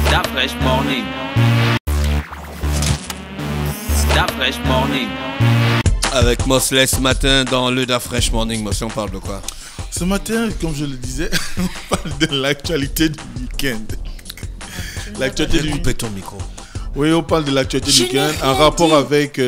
That Fresh Morning. That Fresh Morning. Avec Mosley ce matin dans le Da Fresh Morning. Mosley, on parle de quoi? Ce matin, comme je le disais, on parle de l'actualité du week-end. L'actualité du week-end. Ton micro. Oui, on parle de l'actualité du week-end en rapport avec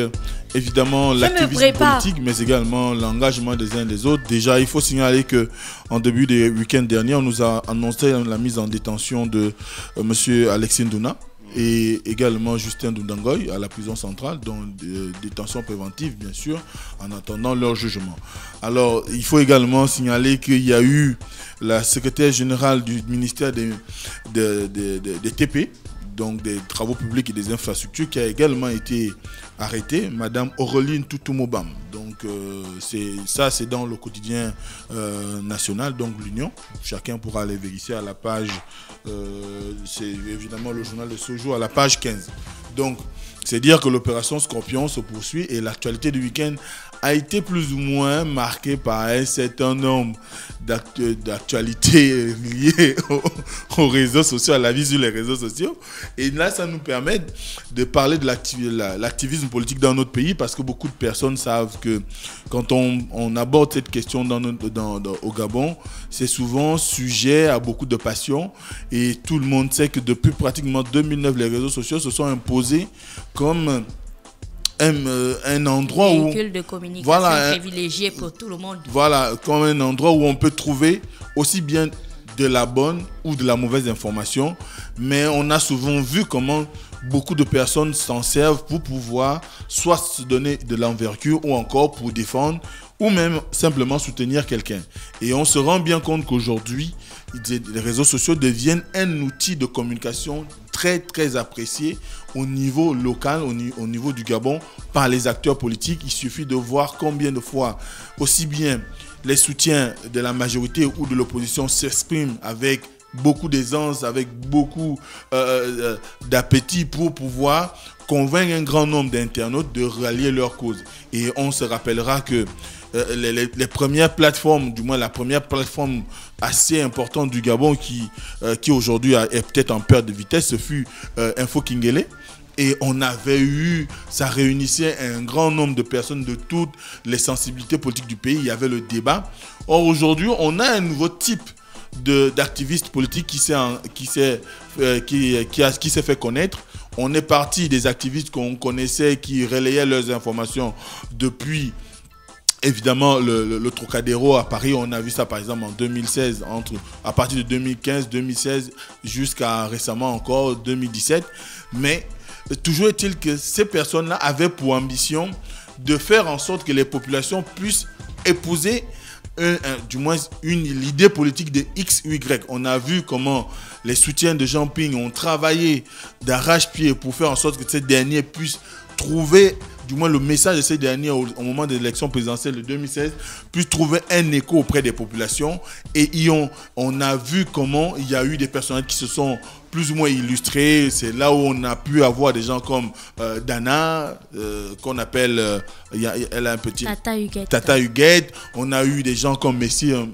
évidemment l'activisme politique, mais également l'engagement des uns et des autres. Déjà, il faut signaler que en début du week-end dernier, on nous a annoncé la mise en détention de Monsieur Alexis Ndouna et également Justin Ndoundangoy à la prison centrale, dont détention préventive, bien sûr, en attendant leur jugement. Alors, il faut également signaler qu'il y a eu la secrétaire générale du ministère des TP, donc des travaux publics et des infrastructures, qui a également été arrêtée, Madame Aureline Toutoumobam. Donc c'est dans le quotidien national, donc l'Union. Chacun pourra aller vérifier à la page, c'est évidemment le journal de ce jour, à la page 15. Donc c'est dire que l'opération Scorpion se poursuit et l'actualité du week-end a été plus ou moins marquée par un certain nombre d'actualités liées aux réseaux sociaux, à la vie sur les réseaux sociaux. Et là, ça nous permet de parler de l'activisme politique dans notre pays, parce que beaucoup de personnes savent que quand on aborde cette question au Gabon, c'est souvent sujet à beaucoup de passion. Et tout le monde sait que depuis pratiquement 2009, les réseaux sociaux se sont imposés comme un endroit où... véhicule de communication privilégié pour tout le monde. Voilà, comme un endroit où on peut trouver aussi bien de la bonne ou de la mauvaise information. Mais on a souvent vu comment beaucoup de personnes s'en servent pour pouvoir soit se donner de l'envergure ou encore pour défendre ou même simplement soutenir quelqu'un. Et on se rend bien compte qu'aujourd'hui, les réseaux sociaux deviennent un outil de communication très très apprécié au niveau local, au niveau du Gabon, par les acteurs politiques. Il suffit de voir combien de fois, aussi bien les soutiens de la majorité ou de l'opposition s'expriment avec beaucoup d'aisance, avec beaucoup d'appétit pour pouvoir convaincre un grand nombre d'internautes de rallier leur cause. Et on se rappellera que les premières plateformes, du moins la première plateforme assez importante du Gabon qui aujourd'hui est peut-être en perte de vitesse, ce fut Info Kingele. Et on avait eu, ça réunissait un grand nombre de personnes de toutes les sensibilités politiques du pays. Il y avait le débat. Or aujourd'hui, on a un nouveau type d'activistes politiques qui s'est fait connaître. On est parti des activistes qu'on connaissait, qui relayaient leurs informations depuis évidemment le Trocadéro à Paris. On a vu ça par exemple en 2016, à partir de 2015-2016 jusqu'à récemment encore 2017. Mais toujours est-il que ces personnes-là avaient pour ambition de faire en sorte que les populations puissent épouser du moins l'idée politique de XY. On a vu comment les soutiens de Jean Ping ont travaillé d'arrache-pied pour faire en sorte que ces derniers puissent trouver, du moins le message de ces derniers au moment de l'élection présidentielle de 2016, puisse trouver un écho auprès des populations. Et on a vu comment il y a eu des personnages qui se sont plus ou moins illustrés. C'est là où on a pu avoir des gens comme Dana, qu'on appelle, elle a un petit... Tata Huguette. On a eu des gens comme Messire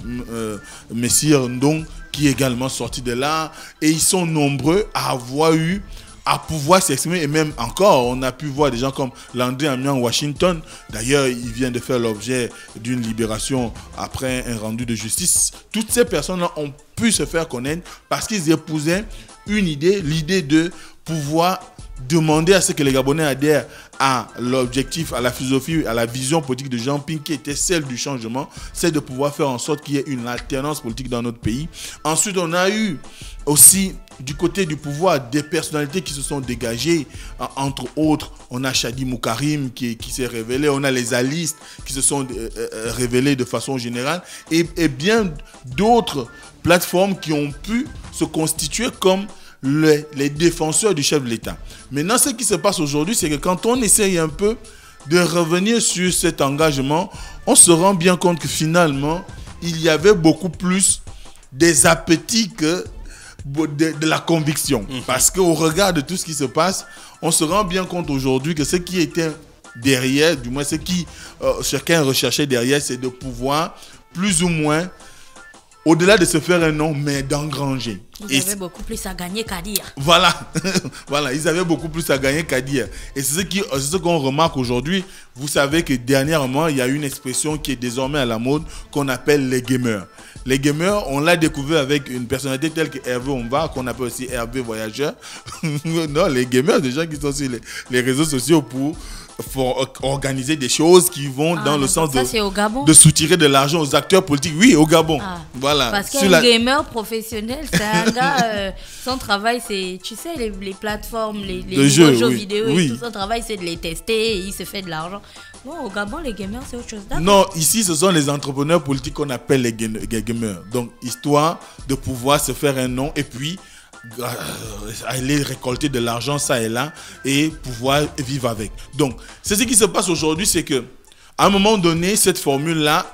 Ndong, qui est également sorti de là. Et ils sont nombreux à pouvoir s'exprimer. Et même encore, on a pu voir des gens comme Landry Amian Washington. D'ailleurs, il vient de faire l'objet d'une libération après un rendu de justice. Toutes ces personnes-là ont pu se faire connaître parce qu'ils épousaient une idée, l'idée de pouvoir demander à ce que les Gabonais adhèrent à l'objectif, à la philosophie, à la vision politique de Jean Ping, qui était celle du changement, c'est de pouvoir faire en sorte qu'il y ait une alternance politique dans notre pays. Ensuite, on a eu aussi du côté du pouvoir des personnalités qui se sont dégagées. Entre autres, on a Chadi Moukarim qui s'est révélé, on a les alistes qui se sont révélés de façon générale, et bien d'autres plateformes qui ont pu se constituer comme les défenseurs du chef de l'État. Maintenant, ce qui se passe aujourd'hui, c'est que quand on essaye un peu de revenir sur cet engagement, on se rend bien compte que finalement, il y avait beaucoup plus des appétits que de la conviction. Parce qu'au regard de tout ce qui se passe, on se rend bien compte aujourd'hui que ce qui était derrière, du moins ce qui chacun recherchait derrière, c'est de pouvoir plus ou moins au-delà de se faire un nom, mais d'engranger. Ils avaient beaucoup plus à gagner qu'à dire. Voilà, voilà, ils avaient beaucoup plus à gagner qu'à dire. Et c'est ce qu'on remarque aujourd'hui. Vous savez que dernièrement, il y a une expression qui est désormais à la mode qu'on appelle les gamers. Les gamers, on l'a découvert avec une personnalité telle que Hervé Omba, qu'on appelle aussi Hervé Voyageur. Non, les gamers, des gens qui sont sur les réseaux sociaux pour organiser des choses qui vont dans le sens de soutirer de l'argent aux acteurs politiques. Oui, au Gabon. Voilà. Parce qu'un gamer professionnel, c'est un gars, son travail, c'est, tu sais, les plateformes, les jeux vidéo, et tout son travail, c'est de les tester et il se fait de l'argent. Bon, au Gabon, les gamers, c'est autre chose. Non, ici, ce sont les entrepreneurs politiques qu'on appelle les gamers. Donc, histoire de pouvoir se faire un nom et puis aller récolter de l'argent ça et là et pouvoir vivre avec. Donc, c'est ce qui se passe aujourd'hui, c'est que à un moment donné, cette formule-là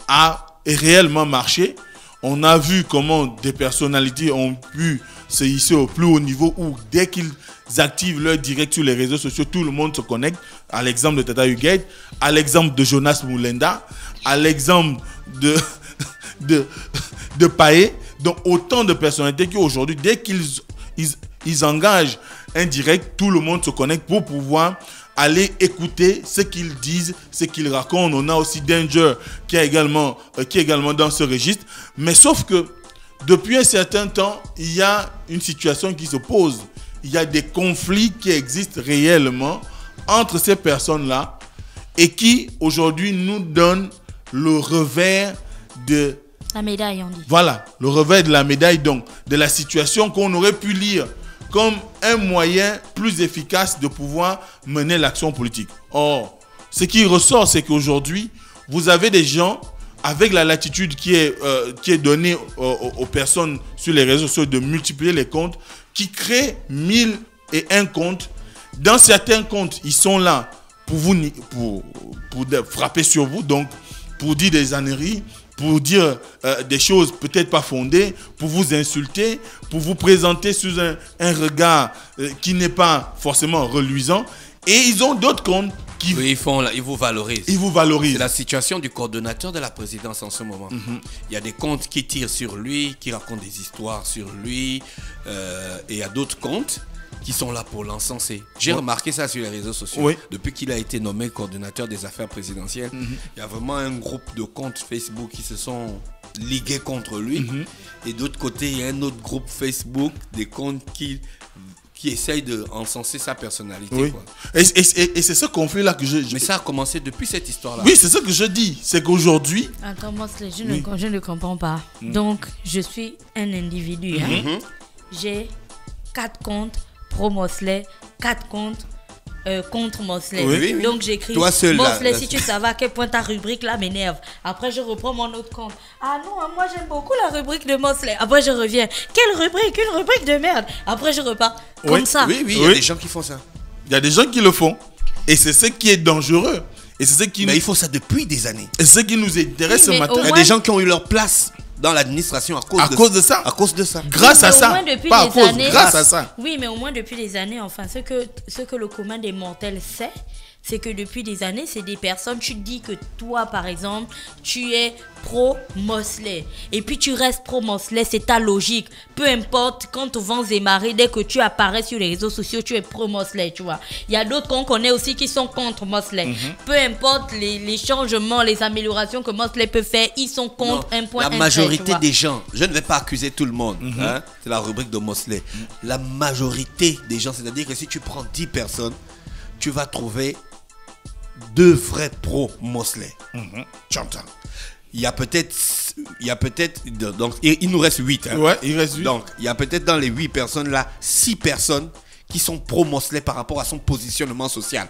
a réellement marché. On a vu comment des personnalités ont pu se hisser au plus haut niveau où dès qu'ils activent leur direct sur les réseaux sociaux, tout le monde se connecte. À l'exemple de Tata Huguette, à l'exemple de Jonas Moulenda, à l'exemple de Paé. Donc autant de personnalités qu'aujourd'hui, dès qu'ils engagent un direct, tout le monde se connecte pour pouvoir aller écouter ce qu'ils disent, ce qu'ils racontent. On a aussi Danger qui est également dans ce registre. Mais sauf que depuis un certain temps, il y a une situation qui se pose. Il y a des conflits qui existent réellement entre ces personnes-là et qui aujourd'hui nous donnent le revers de la médaille, on dit. Voilà, le revers de la médaille, donc, de la situation qu'on aurait pu lire comme un moyen plus efficace de pouvoir mener l'action politique. Or, ce qui ressort, c'est qu'aujourd'hui, vous avez des gens, avec la latitude qui est donnée aux personnes sur les réseaux sociaux de multiplier les comptes, qui créent 1001 comptes. Dans certains comptes, ils sont là pour frapper sur vous, donc pour dire des âneries, pour dire des choses peut-être pas fondées, pour vous insulter, pour vous présenter sous un regard qui n'est pas forcément reluisant. Et ils ont d'autres comptes qui... Oui, ils vous valorisent. Ils vous valorisent. C'est la situation du coordonnateur de la présidence en ce moment. Il y a des comptes qui tirent sur lui, qui racontent des histoires sur lui. Et il y a d'autres comptes qui sont là pour l'encenser. J'ai remarqué ça sur les réseaux sociaux. Oui. Depuis qu'il a été nommé coordonnateur des affaires présidentielles, il y a vraiment un groupe de comptes Facebook qui se sont ligués contre lui. Et d'autre côté, il y a un autre groupe Facebook, des comptes qui essayent d'encenser sa personnalité. Oui. Quoi. Et c'est ce conflit-là que Mais ça a commencé depuis cette histoire-là. Oui, c'est ce que je dis. C'est qu'aujourd'hui... Attends, Mosley, je ne comprends pas. Donc, je suis un individu. J'ai 4 comptes pro-Mosley, 4 comptes contre Mosley. Oui. Donc j'écris Mosley, si tu savais à quel point ta rubrique là m'énerve. Après je reprends mon autre compte. Ah non, moi j'aime beaucoup la rubrique de Mosley. Après je reviens. Quelle rubrique? Une rubrique de merde. Après je repars. Comme ça. Oui, il y a des gens qui font ça. Il y a des gens qui le font. Et c'est ce qui est dangereux. Et c'est ce qui Mais ils font ça depuis des années. Et c'est ce qui nous intéresse ce matin. Il y a des gens qui ont eu leur place dans l'administration à cause de ça. À cause de ça. Grâce à ça. Pas à cause, grâce à ça. Oui, mais au moins depuis des années, enfin, ce que le commun des mortels sait, c'est que depuis des années, c'est des personnes, tu dis que toi, par exemple, tu es pro-Mosley. Et puis tu restes pro-Mosley, c'est ta logique. Peu importe, quand au vent et marées, dès que tu apparais sur les réseaux sociaux, tu es pro-Mosley, tu vois. Il y a d'autres qu'on connaît aussi qui sont contre Mosley. Peu importe les changements, les améliorations que Mosley peut faire, ils sont contre un point. La majorité des gens, je ne vais pas accuser tout le monde, c'est la rubrique de Mosley. La majorité des gens, c'est-à-dire que si tu prends 10 personnes, tu vas trouver 2 vrais pro-Mosley. Tu entends? Il y a peut-être donc il nous reste 8. Ouais, il reste 8. Donc il y a peut-être dans les 8 personnes là 6 personnes qui sont pro-Mosley par rapport à son positionnement social.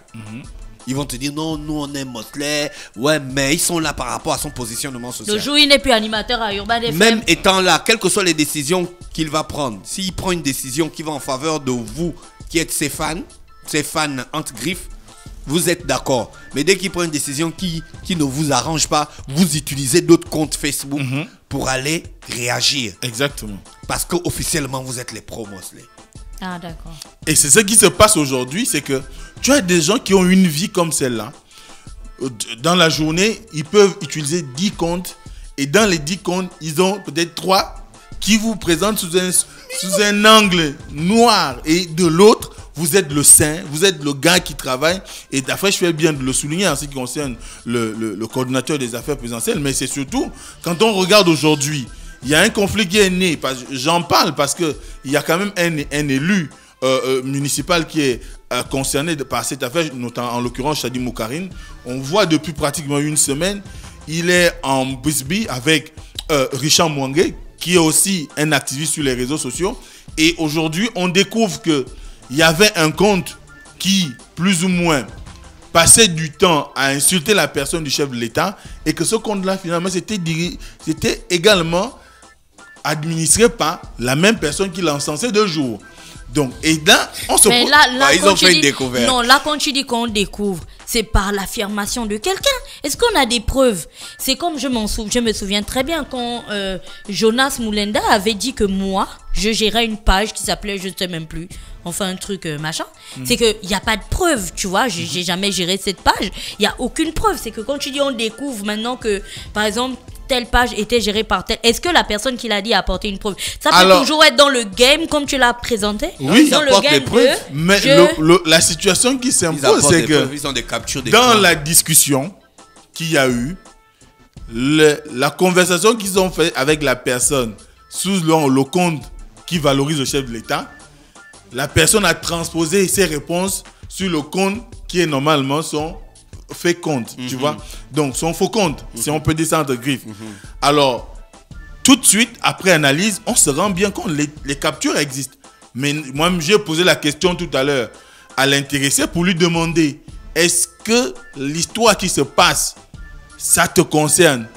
Ils vont te dire non, nous on est Mosley. Ouais, mais ils sont là par rapport à son positionnement social. Le jour il n'est plus animateur à Urban FM. Même étant là, quelles que soient les décisions qu'il va prendre, s'il prend une décision qui va en faveur de vous qui êtes ses fans entre griffes, vous êtes d'accord. Mais dès qu'il prend une décision qui ne vous arrange pas, vous utilisez d'autres comptes Facebook pour aller réagir. Exactement. Parce qu'officiellement, vous êtes les pro-Mosley. Ah, d'accord. Et c'est ce qui se passe aujourd'hui, c'est que tu as des gens qui ont une vie comme celle-là. Dans la journée, ils peuvent utiliser 10 comptes Et dans les 10 comptes, ils ont peut-être 3 qui vous présentent sous un angle noir. Et de l'autre, vous êtes le saint, vous êtes le gars qui travaille. Et d'après, je fais bien de le souligner en ce qui concerne le coordinateur des affaires présidentielles. Mais c'est surtout, quand on regarde aujourd'hui, il y a un conflit qui est né. J'en parle parce qu'il y a quand même un élu municipal qui est concerné par cette affaire, notamment en l'occurrence Chadi Moukarine. On voit depuis pratiquement une semaine, il est en Bisbee avec Richard Mwangue, qui est aussi un activiste sur les réseaux sociaux. Et aujourd'hui, on découvre qu'il y avait un compte qui, plus ou moins, passait du temps à insulter la personne du chef de l'État et que ce compte-là, finalement, c'était également administré par la même personne qui l'encensait 2 jours. Donc, et là, on se Mais là, ils ont fait une découverte. Non, là, quand tu dis qu'on découvre, c'est par l'affirmation de quelqu'un. Est-ce qu'on a des preuves? C'est comme je me souviens très bien quand Jonas Moulenda avait dit que moi, je gérais une page qui s'appelait, je ne sais même plus, enfin un truc machin. C'est qu'il n'y a pas de preuve, tu vois. J'ai jamais géré cette page. Il n'y a aucune preuve. C'est que quand tu dis on découvre maintenant que, par exemple, telle page était gérée par telle. Est-ce que la personne qui l'a dit a apporté une preuve? Ça peut toujours être dans le game comme tu l'as présenté. Oui, dans ça le porte game les preuves. Mais la situation qui s'impose, c'est que ils ont des captures dans la discussion qu'il y a eu, la conversation qu'ils ont fait avec la personne sous le compte qui valorise le chef de l'État, la personne a transposé ses réponses sur le compte qui est normalement son fait compte, tu vois. Donc, son faux compte, si on peut descendre de griffe. Alors, tout de suite, après analyse, on se rend bien compte, les captures existent. Mais moi, j'ai posé la question tout à l'heure à l'intéressé pour lui demander, est-ce que l'histoire qui se passe, ça te concerne?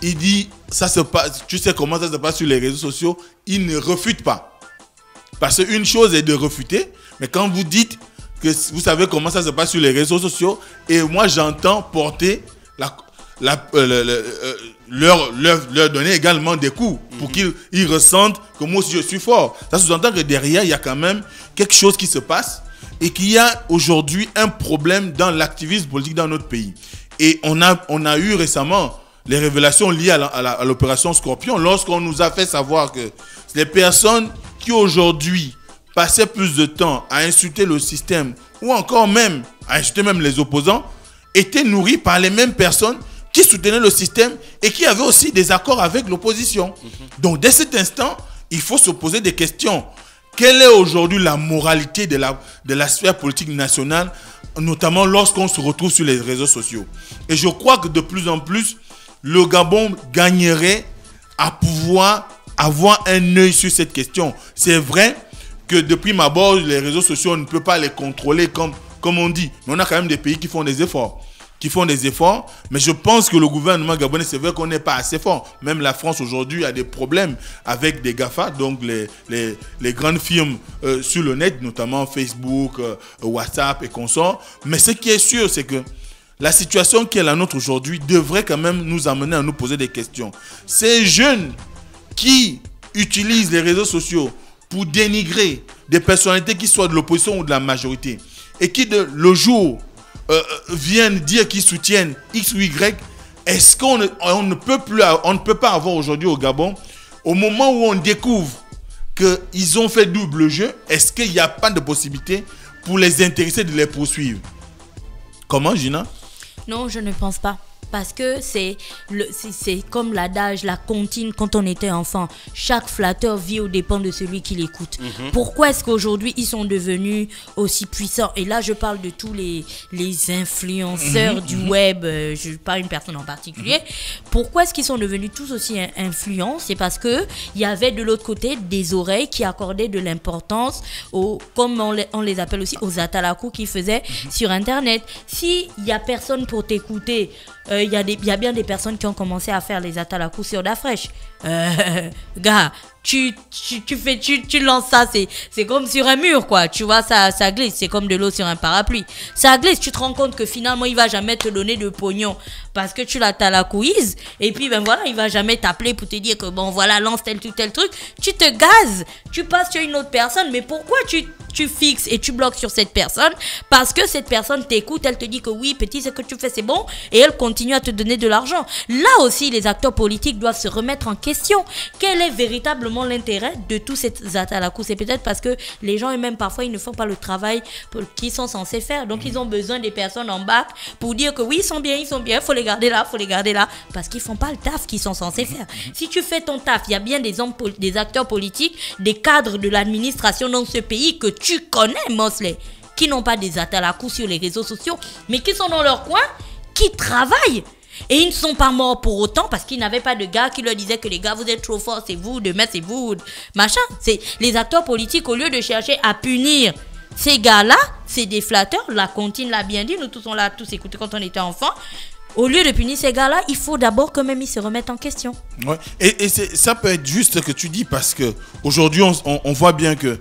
Il dit, ça se passe, tu sais comment ça se passe sur les réseaux sociaux, il ne refute pas. Parce qu'une chose est de refuter, mais quand vous dites que vous savez comment ça se passe sur les réseaux sociaux, et moi j'entends porter leur donner également des coups pour qu'ils ressentent que moi aussi je suis fort. Ça sous-entend que derrière il y a quand même quelque chose qui se passe et qu'il y a aujourd'hui un problème dans l'activisme politique dans notre pays. Et on a eu récemment les révélations liées à l'opération Scorpion lorsqu'on nous a fait savoir que les personnes qui aujourd'hui passaient plus de temps à insulter le système ou encore même à insulter même les opposants étaient nourries par les mêmes personnes qui soutenaient le système et qui avaient aussi des accords avec l'opposition. Donc dès cet instant, il faut se poser des questions. Quelle est aujourd'hui la moralité de la sphère politique nationale, notamment lorsqu'on se retrouve sur les réseaux sociaux? Et je crois que de plus en plus, le Gabon gagnerait à pouvoir avoir un œil sur cette question. C'est vrai que depuis ma bord, les réseaux sociaux, on ne peut pas les contrôler comme on dit. Mais on a quand même des pays qui font des efforts. Mais je pense que le gouvernement gabonais, c'est vrai qu'on n'est pas assez fort. Même la France aujourd'hui a des problèmes avec des GAFA, donc les grandes firmes sur le net, notamment Facebook, WhatsApp et consorts. Mais ce qui est sûr, c'est que la situation qui est la nôtre aujourd'hui devrait quand même nous amener à nous poser des questions. Ces jeunes qui utilisent les réseaux sociaux pour dénigrer des personnalités qui soient de l'opposition ou de la majorité et qui le jour viennent dire qu'ils soutiennent X ou Y, est-ce qu'on ne peut pas avoir aujourd'hui au Gabon, au moment où on découvre qu'ils ont fait double jeu, est-ce qu'il n'y a pas de possibilité pour les intéressés de les poursuivre? Comment, Gina? Non, je ne pense pas. Parce que c'est comme l'adage, la comptine quand on était enfant. Chaque flatteur vit aux dépens de celui qui l'écoute. Pourquoi est-ce qu'aujourd'hui ils sont devenus aussi puissants? Et là je parle de tous les influenceurs du web, je pas une personne en particulier. Pourquoi est-ce qu'ils sont devenus tous aussi influents? C'est parce que il y avait de l'autre côté des oreilles qui accordaient de l'importance comme on les appelle aussi, aux atalakou qui faisaient sur internet. Si il y a personne pour t'écouter, il y a bien des personnes qui ont commencé à faire les atalakou sur la fraîche. Gars, tu lances ça, c'est comme sur un mur, quoi. Tu vois, ça glisse, c'est comme de l'eau sur un parapluie. Ça glisse, tu te rends compte que finalement, il va jamais te donner de pognon parce que tu t'as la quiz. Et puis, ben voilà, il va jamais t'appeler pour te dire que bon, voilà, lance tel truc. Tu te gazes, tu passes sur une autre personne. Mais pourquoi tu fixes et tu bloques sur cette personne? Parce que cette personne t'écoute, elle te dit que oui, petit, ce que tu fais, c'est bon. Et elle continue à te donner de l'argent. Là aussi, les acteurs politiques doivent se remettre en question. Quel est véritablement l'intérêt de tous ces atalakou? C'est peut-être parce que les gens eux-mêmes parfois ils ne font pas le travail qu'ils sont censés faire, donc ils ont besoin des personnes en bac pour dire que oui, ils sont bien, faut les garder là, parce qu'ils font pas le taf qu'ils sont censés faire. Si tu fais ton taf, il y a bien des acteurs politiques, des cadres de l'administration dans ce pays que tu connais, Mosley, qui n'ont pas des atalakou sur les réseaux sociaux, mais qui sont dans leur coin, qui travaillent. Et ils ne sont pas morts pour autant parce qu'ils n'avaient pas de gars qui leur disaient que les gars, vous êtes trop forts, c'est vous, demain c'est vous, machin. C'est les acteurs politiques, au lieu de chercher à punir ces gars-là, c'est des flatteurs. La comptine l'a bien dit, nous tous on l'a tous écouté quand on était enfants. Au lieu de punir ces gars-là, il faut d'abord quand même ils se remettent en question. Ouais. Et ça peut être juste ce que tu dis parce que aujourd'hui on voit bien que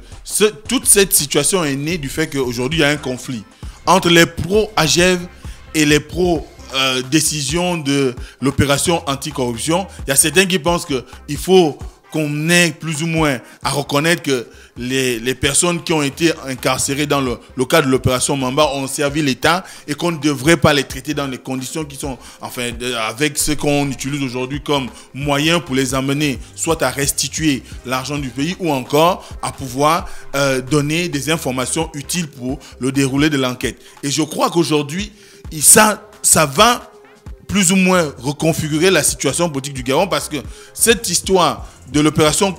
toute cette situation est née du fait qu'aujourd'hui il y a un conflit entre les pro-Agev et les décision de l'opération anticorruption. Il y a certains qui pensent qu'il faut qu'on ait plus ou moins à reconnaître que les personnes qui ont été incarcérées dans le cadre de l'opération Mamba ont servi l'État et qu'on ne devrait pas les traiter dans les conditions qui sont, enfin, avec ce qu'on utilise aujourd'hui comme moyen pour les amener soit à restituer l'argent du pays ou encore à pouvoir donner des informations utiles pour le déroulé de l'enquête. Et je crois qu'aujourd'hui, ça va plus ou moins reconfigurer la situation politique du Gabon parce que cette histoire de l'opération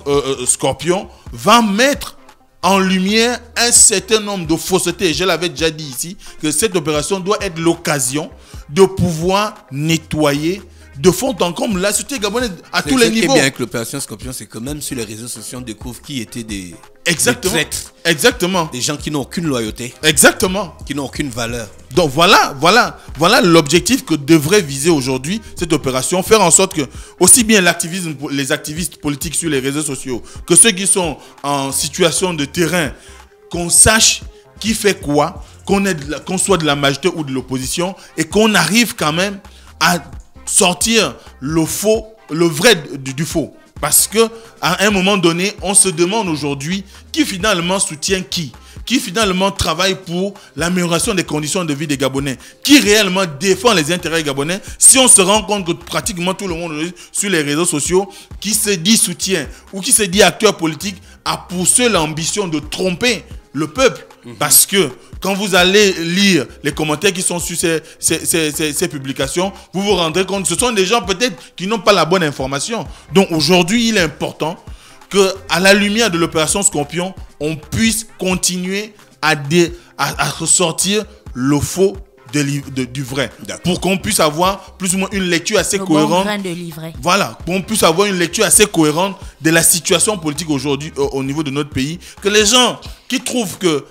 Scorpion va mettre en lumière un certain nombre de faussetés. Je l'avais déjà dit ici que cette opération doit être l'occasion de pouvoir nettoyer de fond en comble la société gabonaise à tous les niveaux. Ce qui est bien avec l'opération Scorpion, c'est que même sur les réseaux sociaux, on découvre qui étaient des traîtres. Exactement. Des gens qui n'ont aucune loyauté. Exactement. Qui n'ont aucune valeur. Donc voilà l'objectif que devrait viser aujourd'hui cette opération. Faire en sorte que aussi bien les activistes politiques sur les réseaux sociaux que ceux qui sont en situation de terrain, qu'on sache qui fait quoi, qu'on soit de la majorité ou de l'opposition et qu'on arrive quand même à sortir le vrai du faux. Parce que à un moment donné, on se demande aujourd'hui qui finalement soutient qui finalement travaille pour l'amélioration des conditions de vie des Gabonais, qui réellement défend les intérêts gabonais. Si on se rend compte que pratiquement tout le monde sur les réseaux sociaux qui se dit soutien ou qui se dit acteur politique a poussé l'ambition de tromper le peuple. Parce que quand vous allez lire les commentaires qui sont sur ces publications, vous vous rendrez compte que ce sont des gens peut-être qui n'ont pas la bonne information. Donc aujourd'hui, il est important qu'à la lumière de l'opération Scorpion, on puisse continuer à ressortir le faux du vrai. Pour qu'on puisse avoir plus ou moins une lecture assez cohérente. Voilà, pour qu'on puisse avoir une lecture assez cohérente de la situation politique aujourd'hui au niveau de notre pays. Que les gens qui trouvent que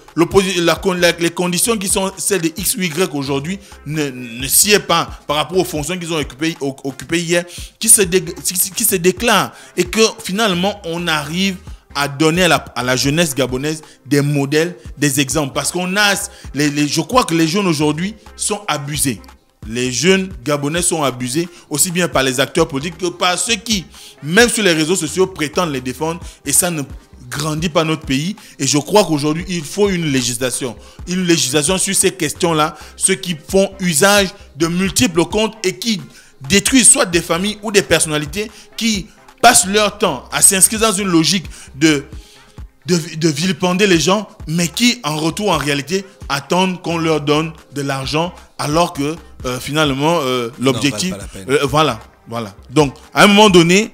les conditions qui sont celles de X ou Y aujourd'hui ne s'y est pas par rapport aux fonctions qu'ils ont occupées hier, qui se déclarent et que finalement on arrive à donner à la jeunesse gabonaise des modèles, des exemples. Parce je crois que les jeunes aujourd'hui sont abusés. Les jeunes gabonais sont abusés aussi bien par les acteurs politiques que par ceux qui, même sur les réseaux sociaux, prétendent les défendre. Et ça ne grandit pas notre pays. Et je crois qu'aujourd'hui, il faut une législation. Une législation sur ces questions-là. Ceux qui font usage de multiples comptes et qui détruisent soit des familles ou des personnalités qui passent leur temps à s'inscrire dans une logique de vilipender les gens, mais qui en retour en réalité attendent qu'on leur donne de l'argent alors que finalement l'objectif voilà. Donc à un moment donné,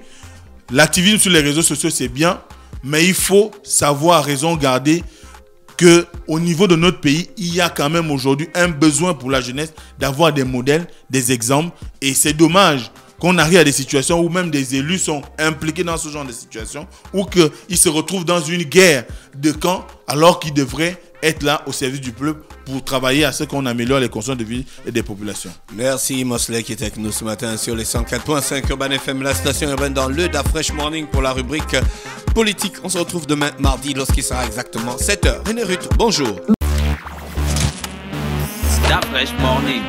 l'activisme sur les réseaux sociaux c'est bien, mais il faut savoir raison garder que au niveau de notre pays, il y a quand même aujourd'hui un besoin pour la jeunesse d'avoir des modèles, des exemples, et c'est dommage qu'on arrive à des situations où même des élus sont impliqués dans ce genre de situation, ou qu'ils se retrouvent dans une guerre de camp alors qu'ils devraient être là au service du peuple pour travailler à ce qu'on améliore les conditions de vie et des populations. Merci Mosley qui est avec nous ce matin sur les 104.5 Urban FM, la station urbaine dans le Da Fresh Morning pour la rubrique politique. On se retrouve demain mardi lorsqu'il sera exactement 7h. René Ruth, bonjour. Start Fresh Morning.